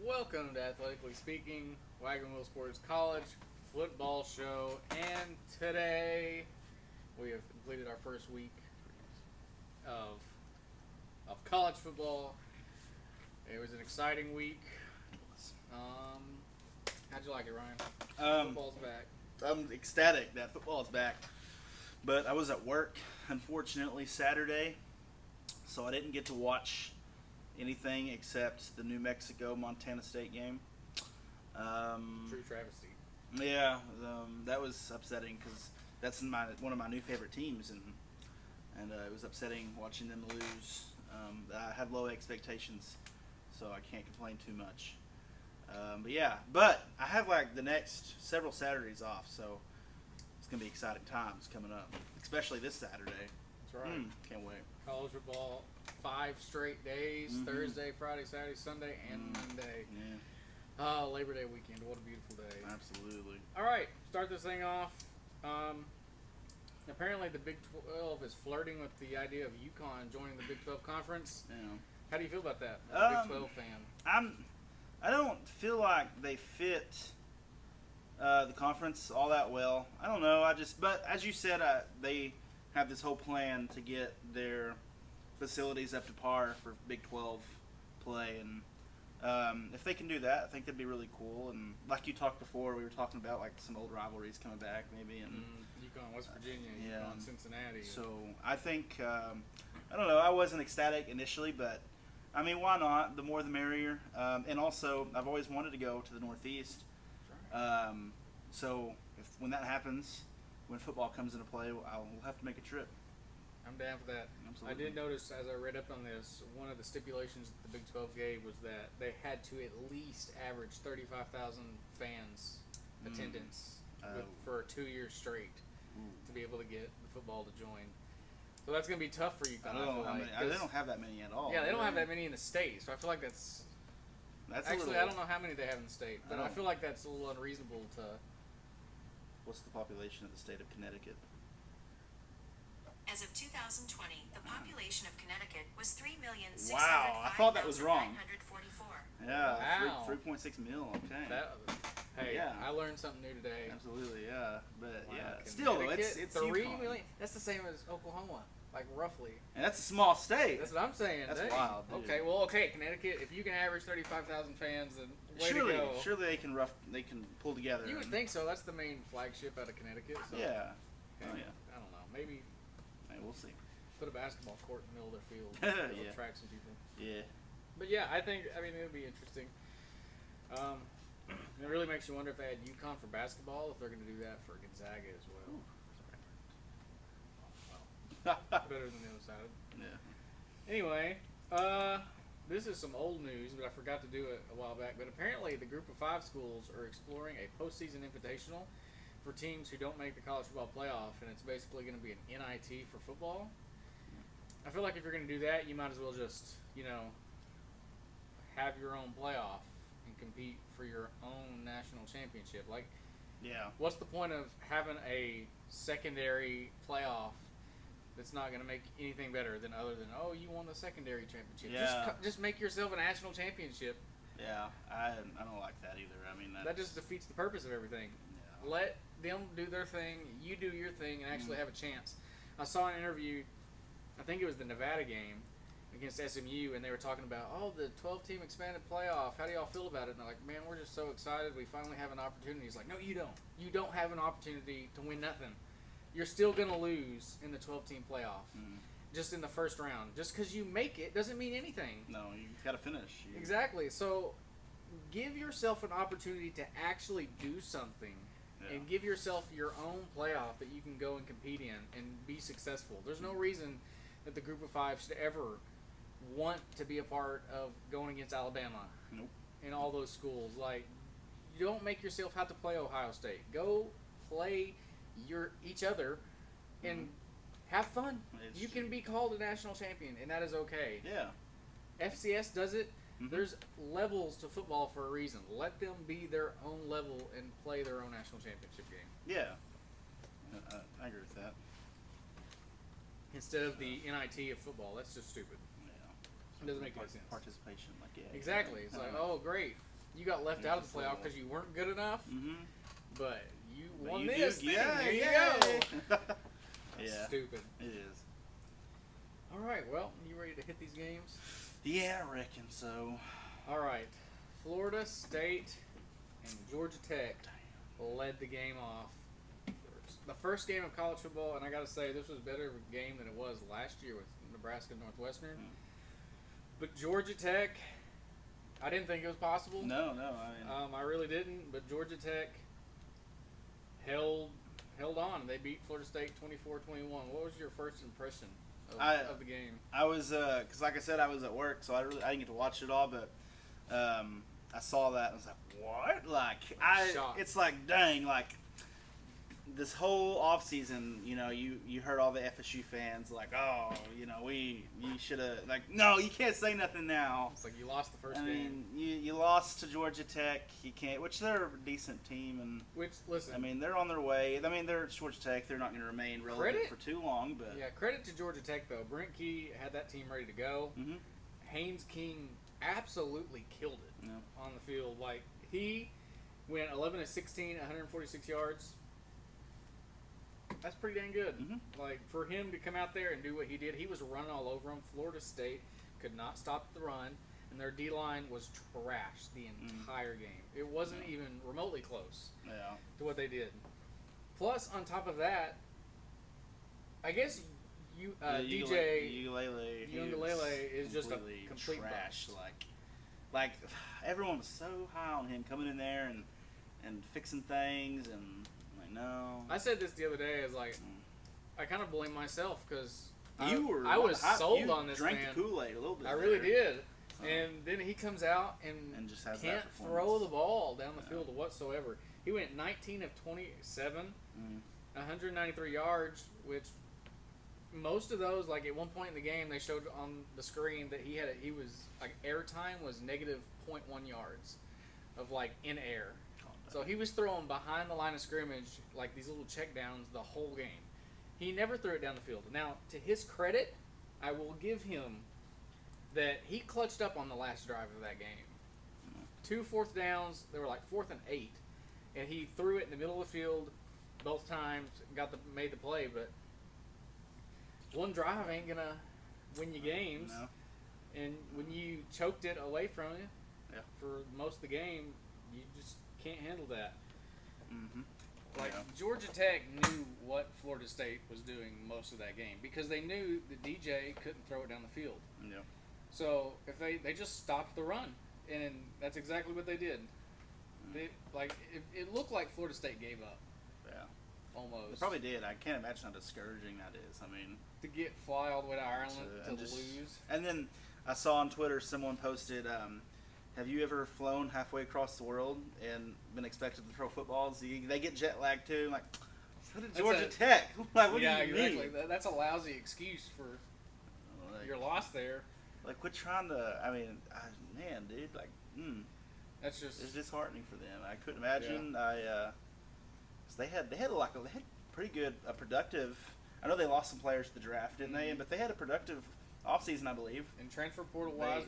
Welcome to Athletically Speaking, Wagon Wheel Sports College football show. And today we have completed our first week of college football. It was an exciting week. How'd you like it, Ryan? Football's back. I'm ecstatic that football is back. But I was at work, unfortunately, Saturday, so I didn't get to watch anything except the New Mexico-Montana State game. True travesty. Yeah, that was upsetting because that's one of my new favorite teams, and it was upsetting watching them lose. I had low expectations, so I can't complain too much. But I have like the next several Saturdays off, so it's gonna be exciting times coming up, especially this Saturday. That's right. Can't wait. College football, 5 straight days, Thursday, Friday, Saturday, Sunday, and Monday. Yeah. Labor Day weekend. What a beautiful day. Absolutely. All right, start this thing off. Apparently the Big 12 is flirting with the idea of UConn joining the Big 12 conference. Yeah. How do you feel about that, as a Big 12 fan? I don't feel like they fit the conference all that well. I don't know. But as you said, they have this whole plan to get their facilities up to par for Big 12 play, and if they can do that, I think that'd be really cool. And like you talked before, we were talking about like some old rivalries coming back, maybe, and UConn, West Virginia, yeah. UConn, Cincinnati. So I think I don't know. I wasn't ecstatic initially, but I mean, why not? The more the merrier. And also, I've always wanted to go to the Northeast. So when that happens, when football comes into play, I'll have to make a trip. I'm down for that. Absolutely. I did notice as I read up on this, one of the stipulations that the Big 12 gave was that they had to at least average 35,000 fans attendance for 2 years straight to be able to get the football to join. So that's going to be tough for UConn. They don't have that many at all. Yeah, they don't have that many in the state, so I feel like that's actually, I don't know how many they have in the state, but I feel like that's a little unreasonable to... What's the population of the state of Connecticut? As of 2020, the population of Connecticut was 3,605,944. Wow, I thought that was wrong. Yeah, Wow. 3.6 mil. Okay. I learned something new today. Absolutely, yeah. But Wow, yeah, still though, it's 3 UConn. million. That's the same as Oklahoma, like roughly. And that's a small state. That's what I'm saying. That's Dang. wild, dude. Okay, Connecticut. If you can average 35,000 fans, then way to go. Surely they can pull together. You would think so. That's the main flagship out of Connecticut. So. Yeah. Okay. Oh yeah. I don't know. Maybe Hey, we'll see. put a basketball court in the middle of their field. It'll Yeah. attract some people. Yeah. But yeah, I mean, it'll be interesting. It really makes you wonder if they had UConn for basketball, if they're going to do that for Gonzaga as well. Better than the other side. Yeah. Anyway, this is some old news, but I forgot to do it a while back. But apparently, the Group of 5 schools are exploring a postseason invitational for teams who don't make the college football playoff, and it's basically going to be an NIT for football. I feel like if you're going to do that, you might as well just, have your own playoff and compete for your own national championship. Like, Yeah. what's the point of having a secondary playoff that's not going to make anything better than you won the secondary championship? Yeah. Just make yourself a national championship. Yeah. I don't like that either. I mean, That just defeats the purpose of everything. Yeah. Let them do their thing, you do your thing, and actually have a chance. I saw an interview, I think it was the Nevada game against SMU, and they were talking about, the 12-team expanded playoff. How do y'all feel about it? And they're like, man, we're just so excited. We finally have an opportunity. He's like, no, you don't. You don't have an opportunity to win nothing. You're still going to lose in the 12-team playoff, just in the first round. Just because you make it doesn't mean anything. No, you got to finish. Exactly. So give yourself an opportunity to actually do something. Yeah. And give yourself your own playoff that you can go and compete in and be successful. There's no reason that the Group of 5 should ever want to be a part of going against Alabama. Nope. And all those schools. Like, you don't make yourself have to play Ohio State. Go play each other and have fun. You can be called a national champion, and that is okay. Yeah. FCS does it. There's levels to football for a reason. Let them be their own level and play their own national championship game. Yeah. I agree with that. Instead of the NIT of football. That's just stupid. Yeah. It doesn't make any sense. Participation, like, yeah. Exactly. It's like, oh, great. You got left out of the playoff because you weren't good enough, but you won this thing. Yeah, There you yeah. go. Yeah. Stupid. It is. All right, well, you ready to hit these games? Yeah, I reckon so. All right. Florida State and Georgia Tech led the game off. The first game of college football, and I got to say, this was a better game than it was last year with Nebraska Northwestern. But Georgia Tech, I didn't think it was possible. No. I really didn't. But Georgia Tech held on. They beat Florida State 24-21. What was your first impression of the game? I was, because like I said, I was at work, so I didn't get to watch it all. But I saw that and I was like, what? Shocked. It's like, dang, like. This whole offseason, you heard all the FSU fans like, oh, you should have, like, no, you can't say nothing now. It's like you lost the first game. I mean, you lost to Georgia Tech. You can't, which they're a decent team, and listen, I mean, they're on their way. I mean, they're Georgia Tech. They're not going to remain relevant for too long, but yeah, credit to Georgia Tech though. Brent Key had that team ready to go. Haynes King absolutely killed it on the field. Like he went 11 of 16, 146 yards. That's pretty dang good. Like, for him to come out there and do what he did, he was running all over them. Florida State could not stop the run, and their D-line was trash the entire game. It wasn't even remotely close to what they did. Plus, on top of that, I guess DJ Uiagalelei is just a complete trash. Like everyone was so high on him coming in there and fixing things and. No. I said this the other day. I was like, I kind of blame myself because I was sold on this man. Drank the Kool-Aid a little bit. I really did. And then he comes out and just has can't throw the ball down the field whatsoever. He went 19 of 27, 193 yards, which most of those, like at one point in the game, they showed on the screen that he was like air time was negative 0.1 yards of like in air. So he was throwing behind the line of scrimmage, like these little checkdowns, the whole game. He never threw it down the field. Now, to his credit, I will give him that he clutched up on the last drive of that game. 2 fourth downs, they were like 4th and 8, and he threw it in the middle of the field both times, made the play. But one drive ain't gonna win you games, and when you choked it away from you for most of the game, you just can't handle that. Georgia Tech knew what Florida State was doing most of that game because they knew that DJ couldn't throw it down the field. So if they just stopped the run, and that's exactly what they did. It looked like Florida State gave up. Almost. They probably did. I can't imagine how discouraging that is. I mean, to get fly all the way to Ireland to lose. And then I saw on Twitter someone posted. Have you ever flown halfway across the world and been expected to throw footballs? They get jet lagged too. Like, so did Georgia Tech. Like, what do you mean? That's a lousy excuse for your loss there. Like, quit trying to. I mean, man, dude. Like, that's just. It's disheartening for them. I couldn't imagine. They had pretty good, productive. I know they lost some players to the draft, didn't they? But they had a productive offseason, I believe. And transfer portal wise,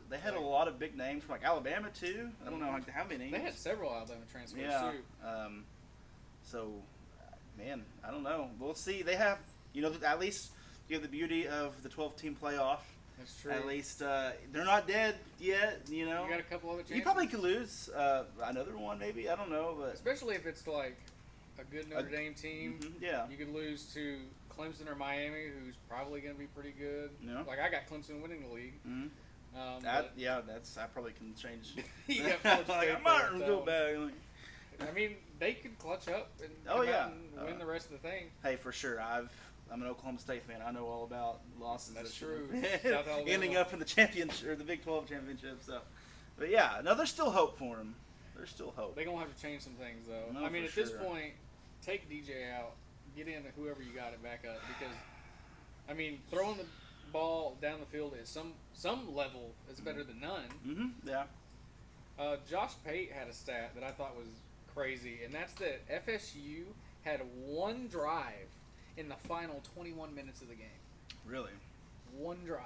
they had a lot of big names from like Alabama too. I don't know how many. They had several Alabama transfers too. So, man, I don't know. We'll see. They have, at least you have the beauty of the 12-team playoff. That's true. At least they're not dead yet. You got a couple other chances. You probably could lose another one, maybe. I don't know, but especially if it's like a good Notre Dame team. You could lose to Clemson or Miami, who's probably going to be pretty good. Like I got Clemson winning the league. I probably can change. You got I might go back. I mean, they could clutch up and come out and win the rest of the thing. Hey, for sure. I'm an Oklahoma State fan. I know all about losses. That's true. Ending up in the championship or the Big 12 championship. So, but yeah, no, there's still hope for them. There's still hope. They're gonna have to change some things though. No, I mean, at this point, take DJ out, get in whoever you got it back up because, I mean, throwing the ball down the field at some level is better than none. Yeah. Josh Pate had a stat that I thought was crazy, and that's that FSU had one drive in the final 21 minutes of the game. Really? One drive.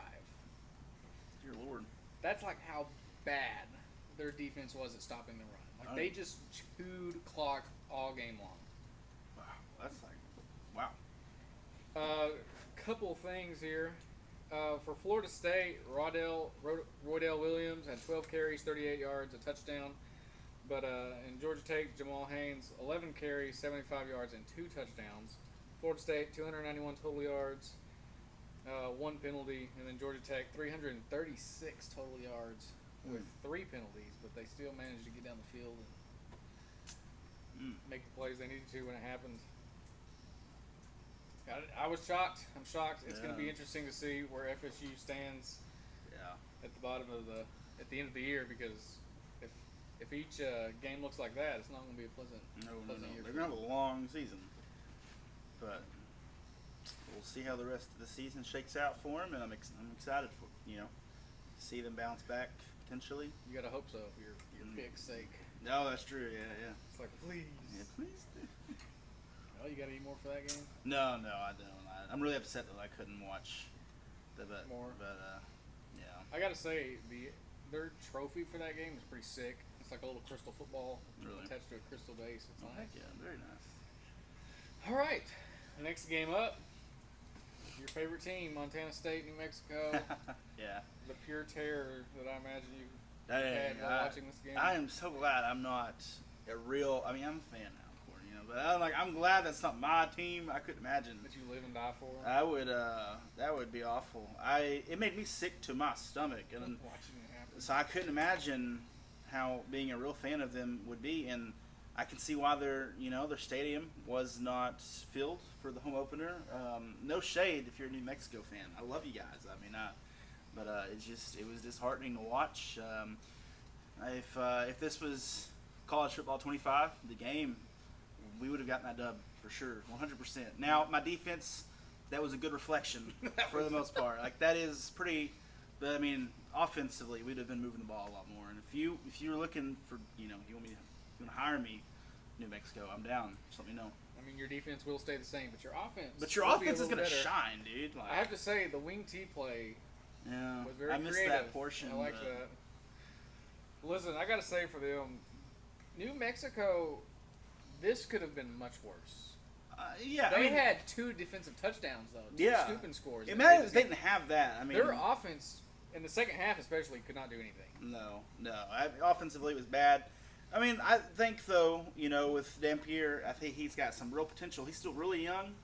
Dear Lord. That's like how bad their defense was at stopping the run. Like, Oh. they just chewed clock all game long. Wow, that's like, wow. Couple things here. For Florida State, Roydell Williams had 12 carries, 38 yards, a touchdown. But in Georgia Tech, Jamal Haynes, 11 carries, 75 yards, and 2 touchdowns. Florida State, 291 total yards, 1 penalty. And then Georgia Tech, 336 total yards with 3 penalties. But they still managed to get down the field and make the plays they needed to when it happened. I was shocked. I'm shocked. It's going to be interesting to see where FSU stands at the bottom of at the end of the year, because if each game looks like that, it's not going to be a pleasant year. They're going to have a long season, but we'll see how the rest of the season shakes out for them, and I'm excited for see them bounce back potentially. You got to hope so for your pick's sake. No, that's true. Yeah. It's like, please. Yeah, please. Oh, you got any more for that game? No, I don't. I'm really upset that I couldn't watch more. But yeah. I gotta say, their trophy for that game is pretty sick. It's like a little crystal football attached to a crystal base. It's nice. Heck yeah, very nice. All right, next game up. Your favorite team, Montana State, New Mexico. Yeah. The pure terror that I imagine you had while watching this game. I am so glad I'm not I'm a fan now. But I'm glad that's not my team. I couldn't imagine that you live and die for. I would. That would be awful. It made me sick to my stomach, and watching it happen. So I couldn't imagine how being a real fan of them would be, and I can see why their stadium was not filled for the home opener. No shade if you're a New Mexico fan. I love you guys. But it was disheartening to watch. If this was college football 25, the game, we would have gotten that dub for sure, 100%. Now, my defense, that was a good reflection for the most part. Like, that is pretty, but I mean, offensively, we'd have been moving the ball a lot more. And if you were looking for, you want to hire me, New Mexico, I'm down. Just let me know. I mean, your defense will stay the same, but your offense. But your offense is going to shine, dude. I have to say, the wing T play was very creative. I missed that portion. I like that. Listen, I got to say for them, New Mexico, this could have been much worse. They had 2 defensive touchdowns, though. 2 scooping scores. Imagine if they didn't have that. I mean, their offense, in the second half especially, could not do anything. No. Offensively, it was bad. I mean, I think, though, with Dampier, I think he's got some real potential. He's still really young.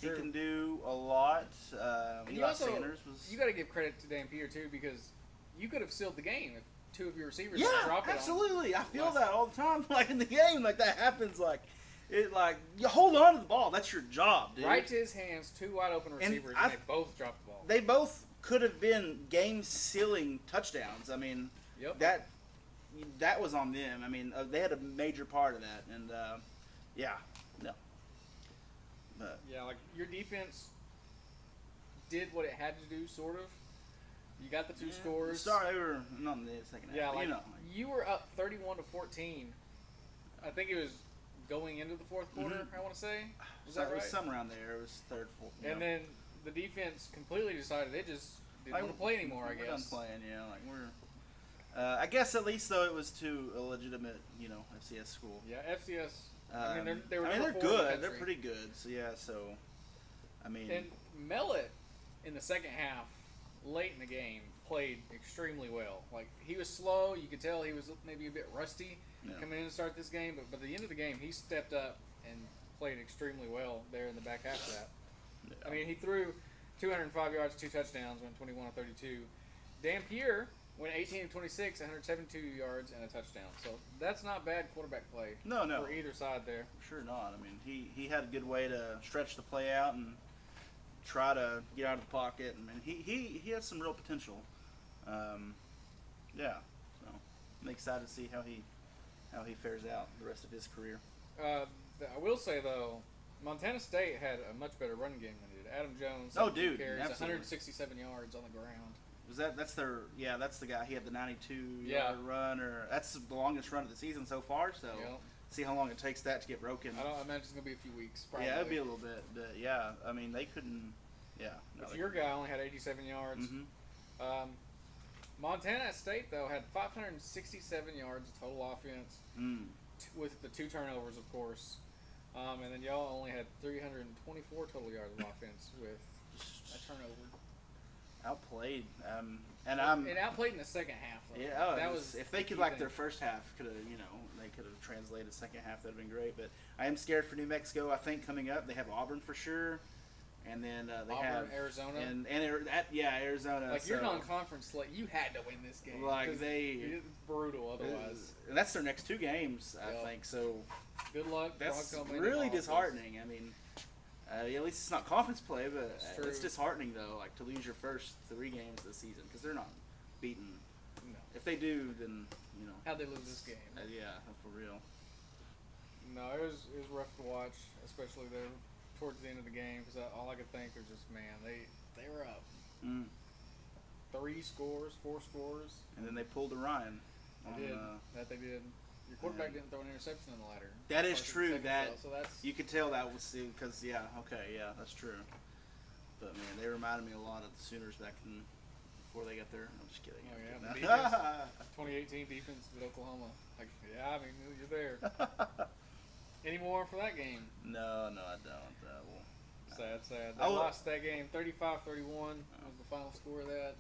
He can do a lot. You got to give credit to Dampier, too, because you could have sealed the game if 2 of your receivers drop it. Absolutely. I feel that all the time. Like in the game, like that happens. You hold on to the ball. That's your job, dude. Right to his hands, 2 wide open receivers, and they both dropped the ball. They both could have been game-sealing touchdowns. I mean, that was on them. I mean, they had a major part of that, and But like your defense did what it had to do, sort of. You got the 2 scores. Sorry, they were not in the second half. Yeah, you were up 31-14. I think it was going into the fourth quarter. I want to say. Was that right? It was some around there. It was third, fourth. And then the defense completely decided they just didn't want to play anymore. I guess. We're done playing. Yeah, we're. I guess at least though it was to a legitimate, FCS school. Yeah, FCS. They're good. They're pretty good. So And Mellett in the second half, late in the game, played extremely well. Like, he was slow. You could tell he was maybe a bit rusty coming in to start this game. But by the end of the game, he stepped up and played extremely well there in the back half of that. Yeah. I mean, he threw 205 yards, 2 touchdowns, went 21 of 32. Dampier went 18 of 26, 172 yards, and a touchdown. So that's not bad quarterback play. No. For either side there. Sure not. I mean, he had a good way to stretch the play out and try to get out of the pocket. I mean, he has some real potential. So I'm excited to see how he fares out the rest of his career. I will say though, Montana State had a much better running game than did. Adam Jones. Carries, 167 yards on the ground. That's the guy. He had the 92-yard run, or that's the longest run of the season so far. So see how long it takes that to get broken. I don't imagine it's gonna be a few weeks. Probably. Yeah, it'd be a little bit, but I mean they couldn't. Yeah. But your guy only had 87 yards. Mm-hmm. Montana State, though, had 567 yards of total offense with the 2 turnovers, of course. And then y'all only had 324 total yards of offense with a turnover. Outplayed. And outplayed in the second half. Though. Yeah, that was if they could their first half could have, they could have translated second half. That'd been great. But I am scared for New Mexico. I think coming up they have Auburn for sure, and then they have Arizona, and Arizona. Like your non-conference slate, you had to win this game. Like it's brutal otherwise. And that's their next 2 games, I think. So good luck. That's really disheartening. I mean. At least it's not conference play, but it's disheartening though, like to lose your first 3 games of the season because they're not beaten. No. If they do, then how'd they lose this game? Yeah, for real. No, it was rough to watch, especially there towards the end of the game because all I could think was just they were up 3 scores, 4 scores, and then they pulled a Ryan. They did. Your quarterback didn't throw an interception in the ladder. That is true. So that's you could tell that was because that's true. But man, they reminded me a lot of the Sooners back before they got there. I'm just kidding. Oh yeah, the defense, 2018 defense with Oklahoma. Like, yeah, I mean you're there. Any more for that game? No, I don't. Sad. They lost that game 35-31 was the final score of that.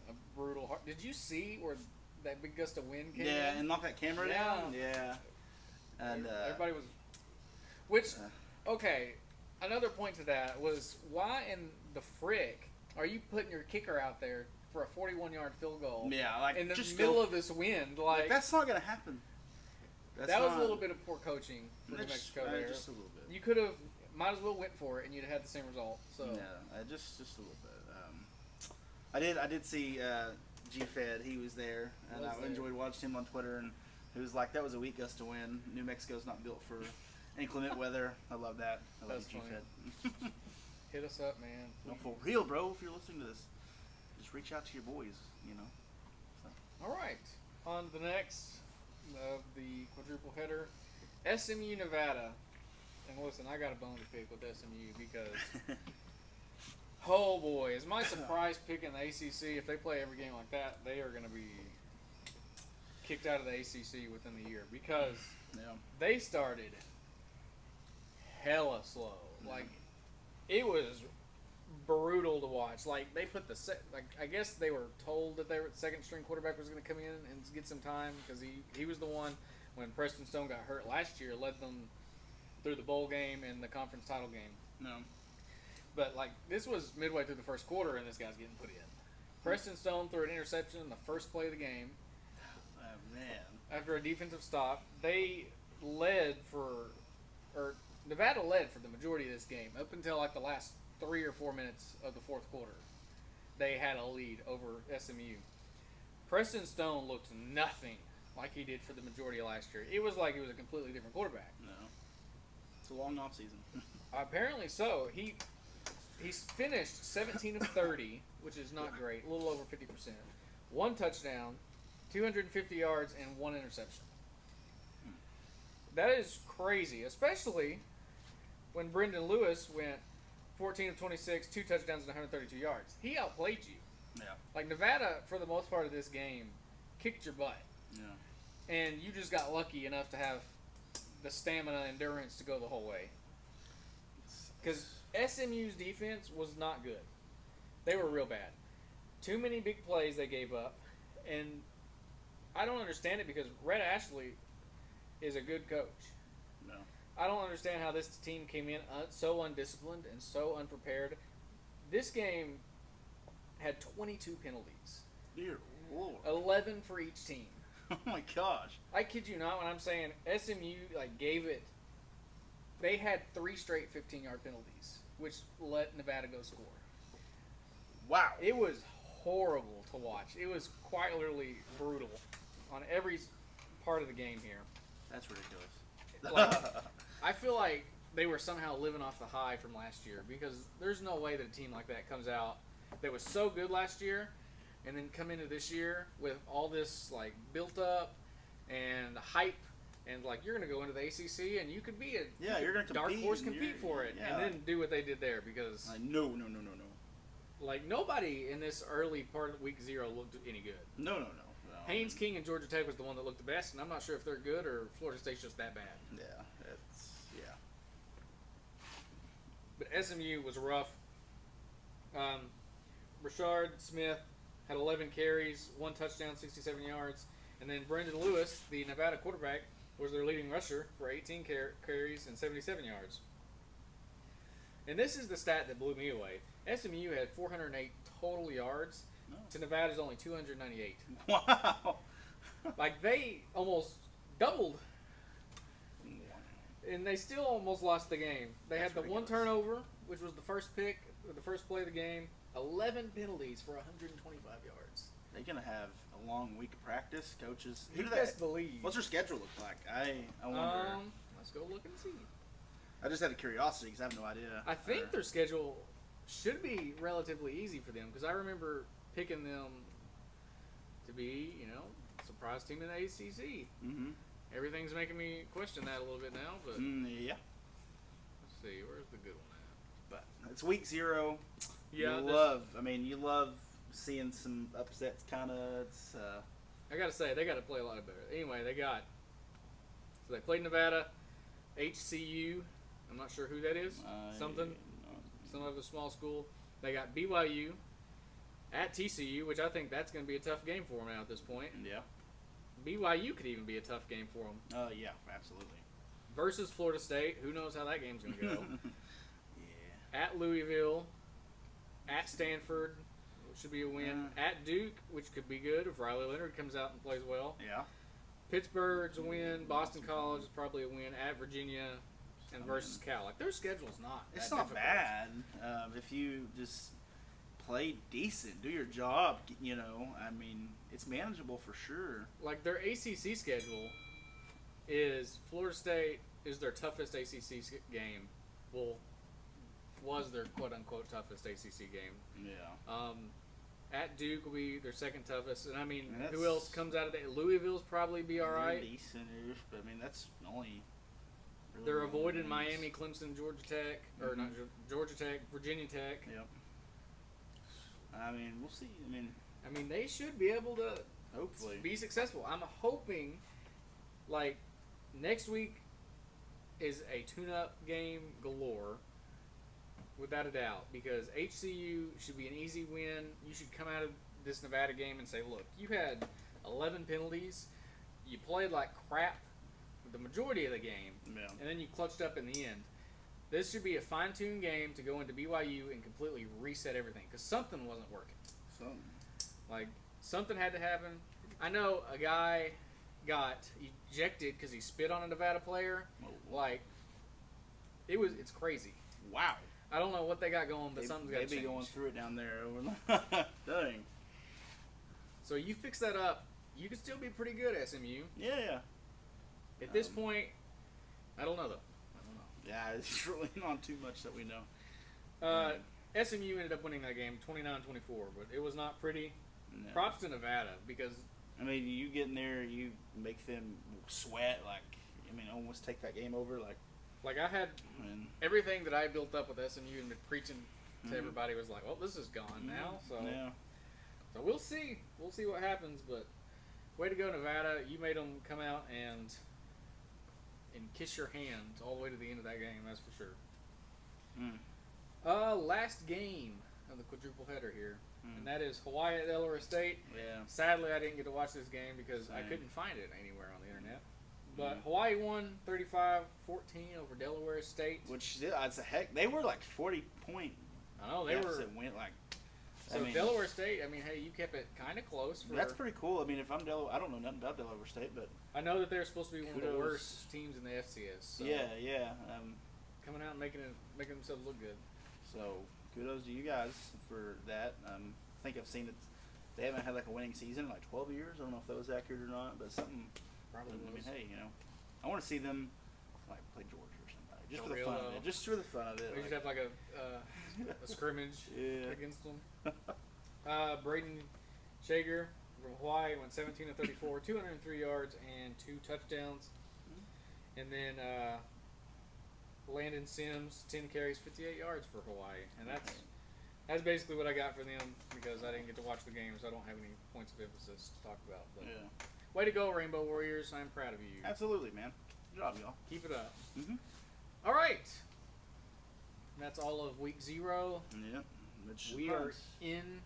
A brutal. Did you see where that big gust of wind came in? And knocked that camera down? Yeah. And everybody was... okay, another point to that was why in the frick are you putting your kicker out there for a 41-yard field goal? Yeah, like in the middle of this wind? Like that's not going to happen. That was a little bit of poor coaching for New Mexico there. Just a little bit. You could have, might as well went for it, and you'd have had the same result. So yeah, just a little bit. I did see G-Fed. He was there, and I enjoyed watching him on Twitter. And he was like, "That was a weak gust to win. New Mexico's not built for inclement weather." I love that. I love G-Fed. Hit us up, man. No, for real, bro. If you're listening to this, just reach out to your boys. So. All right, on to the next of the quadruple header, SMU Nevada. And listen, I got a bone to pick with SMU because, oh boy, is my surprise pick in the ACC. If they play every game like that, they are going to be kicked out of the ACC within the year because they started hella slow. Like, it was brutal to watch. Like, they put I guess they were told that the second string quarterback was going to come in and get some time because he was the one when Preston Stone got hurt last year, led them through the bowl game and the conference title game. No. But, like, this was midway through the first quarter and this guy's getting put in. Preston Stone threw an interception in the first play of the game. Oh, man. After a defensive stop. They led Nevada led for the majority of this game up until, like, the last 3 or 4 minutes of the fourth quarter. They had a lead over SMU. Preston Stone looked nothing like he did for the majority of last year. It was like he was a completely different quarterback. No. It's a long off season. Apparently so. He's finished 17 of 30, which is not great, a little over 50%. 1 touchdown, 250 yards, and 1 interception. That is crazy, especially when Brendan Lewis went 14 of 26, 2 touchdowns, and 132 yards. He outplayed you. Yeah. Like, Nevada, for the most part of this game, kicked your butt. Yeah. And you just got lucky enough to have the stamina and endurance to go the whole way. Because SMU's defense was not good. They were real bad. Too many big plays they gave up. And I don't understand it because Rhett Ashley is a good coach. No. I don't understand how this team came in so undisciplined and so unprepared. This game had 22 penalties. Dear Lord. 11 for each team. Oh my gosh. I kid you not when I'm saying SMU gave it. They had 3 straight 15-yard penalties, which let Nevada go score. Wow. It was horrible to watch. It was quite literally brutal on every part of the game here. That's ridiculous. I feel like they were somehow living off the high from last year because there's no way that a team like that comes out that was so good last year and then come into this year with all this built up and hype and you're going to go into the ACC and you could be you're going to dark horse compete for it and then do what they did there because no. Like, nobody in this early part of week 0 looked any good. No. Haynes King and Georgia Tech was the one that looked the best, and I'm not sure if they're good or Florida State's just that bad. Yeah. But SMU was rough. Rashard Smith had 11 carries, 1 touchdown, 67 yards. And then Brendan Lewis, the Nevada quarterback, was their leading rusher for 18 carries and 77 yards. And this is the stat that blew me away. SMU had 408 total yards to Nevada's only 298. Wow. Like, they almost doubled. And they still almost lost the game. They had the ridiculous. 1 turnover, which was the first pick, the first play of the game. 11 penalties for 125 yards. They're gonna have a long week of practice. Coaches, You best believe. What's their schedule look like? I wonder. Let's go look and see. I just out of curiosity because I have no idea. I think their schedule should be relatively easy for them because I remember picking them to be, surprise team in the ACC. Mm-hmm. Everything's making me question that a little bit now, but Yeah. let's see, where's the good one at? But it's week 0. Yeah, you love seeing some upsets. Kind of. It's. I gotta say they got to play a lot better. Anyway, so they played Nevada, HCU. I'm not sure who that is. Some of a small school. They got BYU at TCU, which I think that's going to be a tough game for them now at this point. Yeah. BYU could even be a tough game for them. Yeah, absolutely. Versus Florida State. Who knows how that game's going to go. Yeah. At Louisville. At Stanford. Which should be a win. At Duke, which could be good if Riley Leonard comes out and plays well. Yeah. Pittsburgh's a win. Boston College is probably a win. At Virginia. And versus Cal. Like, their schedule's not It's that not difficult. bad if you just play decent, do your job. It's manageable for sure. Like, their ACC schedule is Florida State is their toughest ACC game. Well, was their quote-unquote toughest ACC game. Yeah. At Duke will be their second toughest. And, And who else comes out of that? Louisville's probably be all right. Decent-ish, but that's only... Really They're only avoiding wins. Miami, Clemson, Georgia Tech. Or not Georgia Tech, Virginia Tech. Yep. We'll see. They should be able to Hopefully. be successful. I'm hoping, like, next week is a tune-up game galore, without a doubt, because HCU should be an easy win. You should come out of this Nevada game and say, look, you had 11 penalties, you played like crap the majority of the game, and then you clutched up in the end. This should be a fine-tuned game to go into BYU and completely reset everything, because something wasn't working. Something had to happen. I know a guy got ejected because he spit on a Nevada player. It's crazy. Wow. I don't know what they got going, but something's got to change. They be going through it down there. Dang. So you fix that up, you could still be pretty good, SMU. Yeah. At this point, I don't know, though. Yeah, it's really not too much that we know. SMU ended up winning that game 29-24, but it was not pretty. No. Props to Nevada, because... you get in there, you make them sweat, almost take that game over, Like, I had everything that I built up with SMU and been preaching to everybody was like, well, this is gone now, so... Yeah. So we'll see. We'll see what happens, but way to go, Nevada. You made them come out and kiss your hand all the way to the end of that game, that's for sure. Last game of the quadruple header here, and that is Hawaii at Delaware State. Yeah. Sadly, I didn't get to watch this game because I couldn't find it anywhere on the internet. But Hawaii won 35-14 over Delaware State. Which, it's a heck. They were 40-point. I know, they were... went So Delaware State, hey, you kept it kind of close. That's pretty cool. If I'm Delaware, I don't know nothing about Delaware State, but I know that they're supposed to be one of the kudos. worst teams in the FCS. So yeah. coming out and making themselves look good. So kudos to you guys for that. I think I've seen it. They haven't had a winning season in 12 years. I don't know if that was accurate or not, but something. Probably was. Hey, I want to see them play Georgia or somebody just For for the real, fun of though. it. Just for the fun of it. We should have a scrimmage against them. Braden Shager from Hawaii went 17-34, 203 yards and 2 touchdowns. And then Landon Sims, 10 carries, 58 yards for Hawaii. And That's basically what I got for them because I didn't get to watch the game, so I don't have any points of emphasis to talk about. But Yeah. way to go, Rainbow Warriors! I'm proud of you. Absolutely, man. Good job, y'all. Keep it up. Mhm. All right. That's all of week 0. Yep. Which We are in.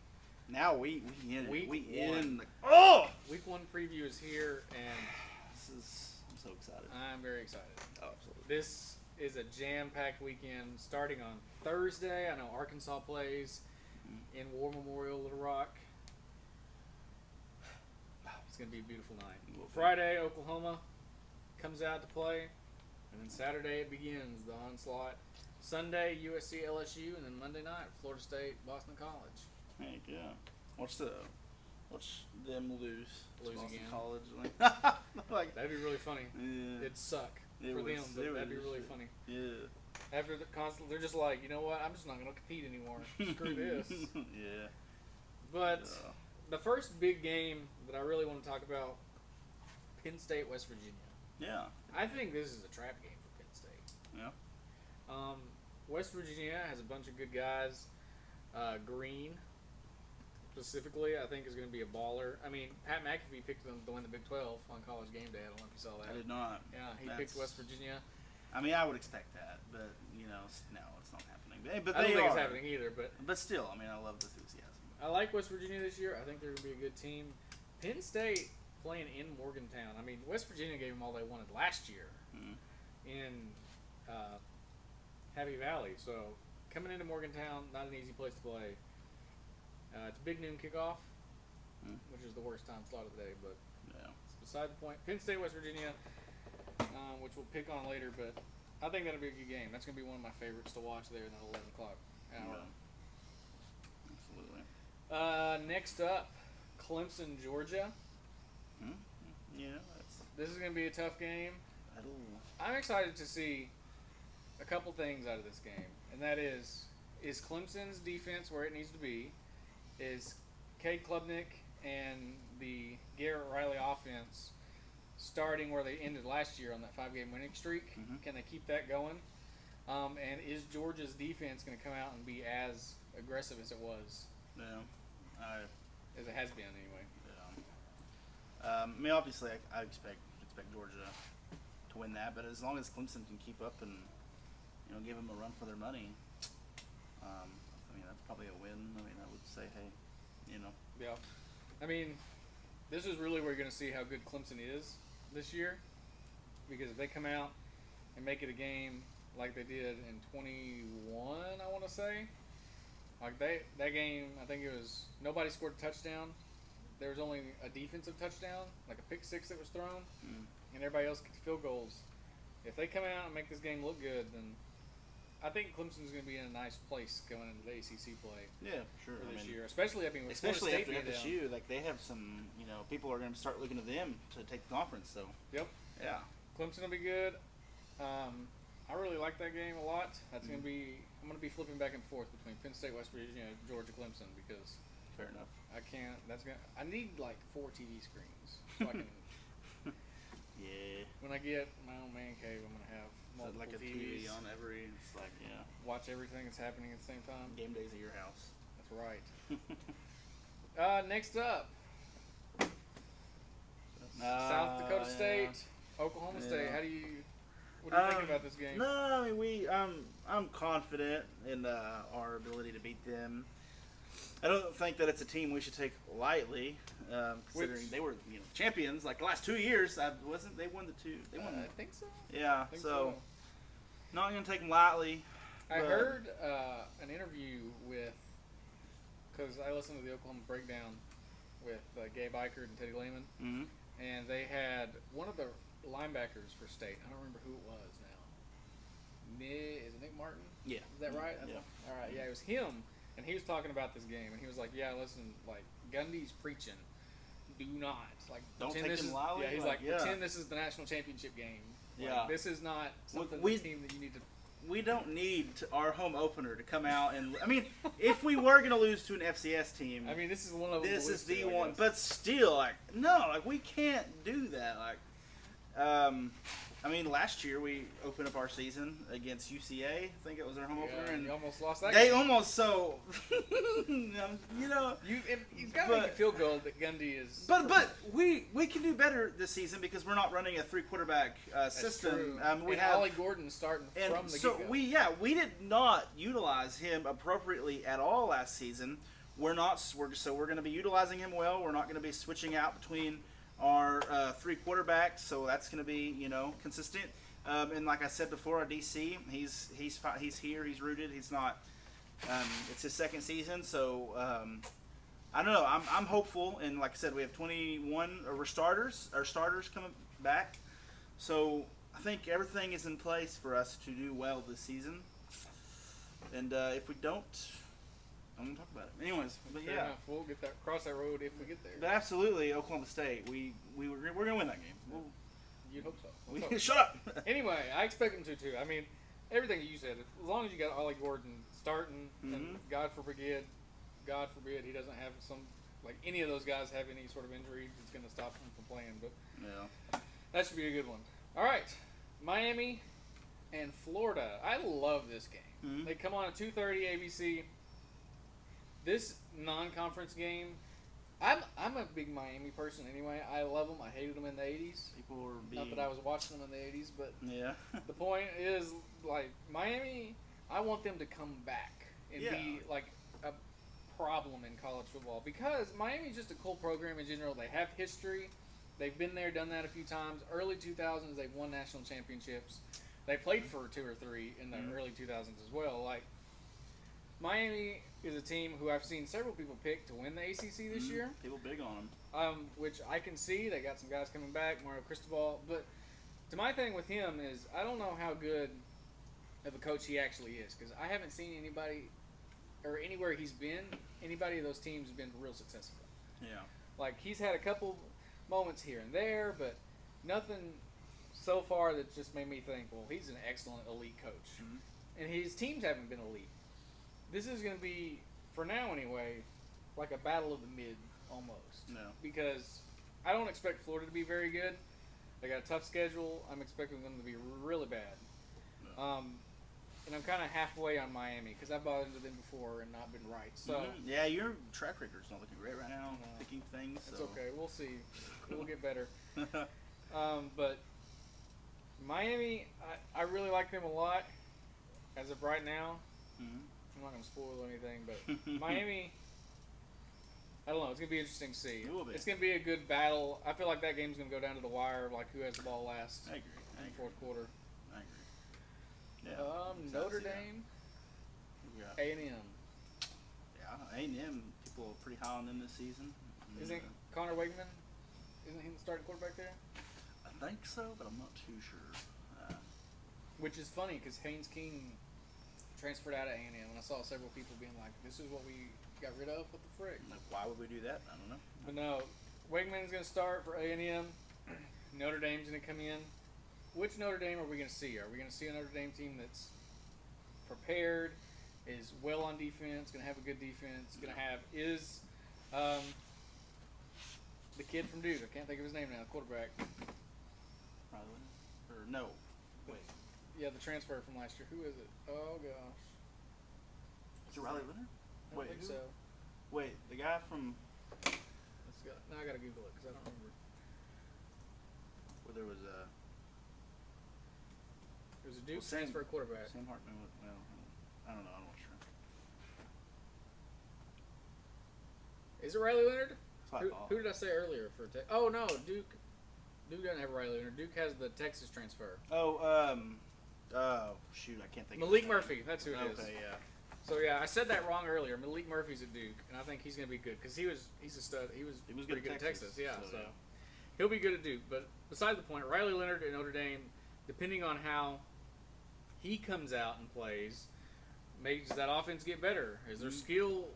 Now we in it. Week We one. in. Oh! Week 1 preview is here, and I'm so excited. I'm very excited. Oh, absolutely. This is a jam-packed weekend starting on Thursday. I know Arkansas plays in War Memorial, Little Rock. It's going to be a beautiful night. Friday, Oklahoma comes out to play. And then Saturday it begins, the onslaught. Sunday, USC, LSU. And then Monday night, Florida State, Boston College. Heck yeah. Watch them lose. Lose Boston again. College. Like, That'd be really funny. yeah. It'd suck It for would- them, but it that'd be would- really funny. Yeah. After the constant, they're just like, you know what? I'm just not going to compete anymore. Screw this. Yeah. But Yeah. the first big game that I really want to talk about, Penn State, West Virginia. Yeah. I think this is a trap game for Penn State. Yeah. West Virginia has a bunch of good guys. Green, specifically, I think is going to be a baller. I mean, Pat McAfee picked them to win the Big 12 on College Game Day. I don't know if you saw that. I did not. Yeah, he That's- picked West Virginia. I mean, I would expect that, but no, it's not happening. But I don't they think are. it's happening either, but But still, I mean, I love the enthusiasm. I like West Virginia this year. I think they're going to be a good team. Penn State playing in Morgantown. I mean, West Virginia gave them all they wanted last year Mhm. in Happy Valley. So coming into Morgantown, not an easy place to play. It's a big noon kickoff, which is the worst time slot of the day, but Yeah. it's beside the point. Penn State, West Virginia, which we'll pick on later, but I think that'll be a good game. That's going to be one of my favorites to watch there in that 11 o'clock hour. Absolutely. Next up, Clemson, Georgia. Yeah. That's. This is going to be a tough game. I don't. I'm excited to see a couple things out of this game, and that is Clemson's defense where it needs to be? Is Cade Klubnik and the Garrett Riley offense starting where they ended last year on that 5-game winning streak? Mhm. Can they keep that going? And is Georgia's defense going to come out and be as aggressive as it was, Yeah. as it has been anyway? I mean, obviously, I expect Georgia to win that, but as long as Clemson can keep up and give them a run for their money, I mean that's probably a win. I mean, I would say, hey, Yeah. I mean, this is really where you're going to see how good Clemson is this year. Because if they come out and make it a game like they did in 21, I want to say. Like that game, I think it was nobody scored a touchdown. There was only a defensive touchdown, like a pick six that was thrown, and everybody else kicked field goals. If they come out and make this game look good, then I think Clemson's going to be in a nice place going into the ACC play yeah, for sure. for this I mean, year. Especially, with especially Florida after State being down. FSU, like they have some, people are going to start looking to them to take the conference. So Yep. yeah, Clemson will be good. I really like that game a lot. That's going to be. I'm going to be flipping back and forth between Penn State, West Virginia, Georgia, Clemson because fair enough. I can't. I need like 4 TV screens. So I can, Yeah, when I get my own man cave, I'm going to have so multiple like a TVs. TV on every. It's like Watch everything that's happening at the same time. game days at your house. That's right. Next up, South Dakota yeah. State, Oklahoma State. Yeah. What do you think about this game? No, I mean I'm confident in our ability to beat them. I don't think that it's a team we should take lightly, considering they were champions like the last 2 years. They won the two? They won. I think so. Yeah, I think so not gonna take them lightly. I but- heard an interview because I listened to the Oklahoma Breakdown with Gabe Eichert and Teddy Lehman, Mhm. and they had one of the linebackers for State. I don't remember who it was now. Is it Nick Martin? Yeah. Is that right? Yeah. All right. Yeah, it was him, and he was talking about this game, and he was like, "Yeah, listen, like Gundy's preaching. Do not Don't pretend take this them is, lightly, Yeah, he's like, like yeah. pretend this is the national championship game. Like, Yeah. this is not something We- the team that you need to." We don't need our home opener to come out and. I mean, if we were gonna lose to an FCS team, I mean, this is one of them. this to is lose the to, I one. guess. But still, no, we can't do that. I I mean, last year we opened up our season against UCA. I think it was our home opener, Yeah, and you almost lost that they game. almost so. You know, You've got to make you feel good that Gundy is. but we can do better this season because we're not running a 3 quarterback system. True. We and have Ollie Gordon starting and from the so get-go. we did not utilize him appropriately at all last season. We're going to be utilizing him well. We're not going to be switching out between our 3 quarterbacks, so that's going to be consistent. And like I said before, our DC, he's here, he's rooted, he's not. It's his second season, so I don't know. I'm hopeful, and like I said, we have 21 starters coming back, so I think everything is in place for us to do well this season. And if we don't, I'm gonna talk about it. Anyways, but Fair enough. We'll get that cross that road if we get there. But absolutely, Oklahoma State, we're gonna win that game. You'd hope so. Shut up. Anyway, I expect them to too. I mean, everything you said. As long as you got Ollie Gordon starting, and God forbid he doesn't have any of those guys have any sort of injury that's going to stop him from playing. But Yeah. that should be a good one. All right, Miami and Florida. I love this game. Mm-hmm. They come on at 2:30 ABC. This non-conference game. I'm a big Miami person anyway. I love them. I hated them in the 80s. People were being. Not that I was watching them in the 80s, but Yeah. the point is, Miami, I want them to come back and be, a problem in college football. Because Miami's just a cool program in general. They have history. They've been there, done that a few times. Early 2000s, they've won national championships. They played for 2 or 3 in the early 2000s as well. Miami is a team who I've seen several people pick to win the ACC this year. People big on them. Which I can see. They got some guys coming back, Mario Cristobal. But to my thing with him is I don't know how good of a coach he actually is because I haven't seen anybody or anywhere he's been, anybody of those teams has been real successful. Yeah. He's had a couple moments here and there, but nothing so far that just made me think, well, he's an excellent elite coach. Mm-hmm. And his teams haven't been elite. This is going to be, for now anyway, like a battle of the mid almost. No. Because I don't expect Florida to be very good. They got a tough schedule. I'm expecting them to be really bad. No. And I'm kind of halfway on Miami because I've bought into them before and not been right. So Yeah, your track record's not looking great right now. No. Picking things. it's So. okay. We'll see. We'll get better. But Miami, I really like them a lot as of right now. Mhm. I'm not going to spoil anything, but Miami, I don't know. It's going to be interesting to see. It will be. It's going to be a good battle. I feel like that game's going to go down to the wire, who has the ball last I agree. in the fourth quarter. I agree. Yeah. Notre Yeah. Dame, Yeah. A&M. Yeah. A&M. People are pretty high on them this season. Isn't Connor Wakeman? Isn't he the starting quarterback there? I think so, but I'm not too sure. Which is funny because Haynes King transferred out of A&M, and I saw several people being like, "This is what we got rid of. What the frick?" Why would we do that? I don't know. But no, Wakeman's going to start for A&M. Notre Dame's going to come in. Which Notre Dame are we going to see? Are we going to see a Notre Dame team that's prepared, is well on defense, going to have a good defense, going to have the kid from Duke? I can't think of his name now. The quarterback. Probably. Or no. Wait. Yeah, the transfer from last year. Who is it? Oh gosh. Is it Riley Leonard? I don't Wait, think who? so. Wait, the guy from Now I gotta Google it because I don't remember. where there was a It was a Duke Sam- transfer quarterback. Sam Hartman. Well, I don't know. I'm not sure. Is it Riley Leonard? That's what I thought. Who did I say earlier for? Oh no, Duke. Duke doesn't have Riley Leonard. Duke has the Texas transfer. Oh, shoot, I can't think. Malik of his name. Murphy. That's who it is. Okay, yeah. So yeah, I said that wrong earlier. Malik Murphy's at Duke, and I think he's going to be good because he's a stud. He was pretty good at Texas. Yeah, so he'll be good at Duke. But beside the point, Riley Leonard at Notre Dame, depending on how he comes out and plays, does that offense get better? Is their skill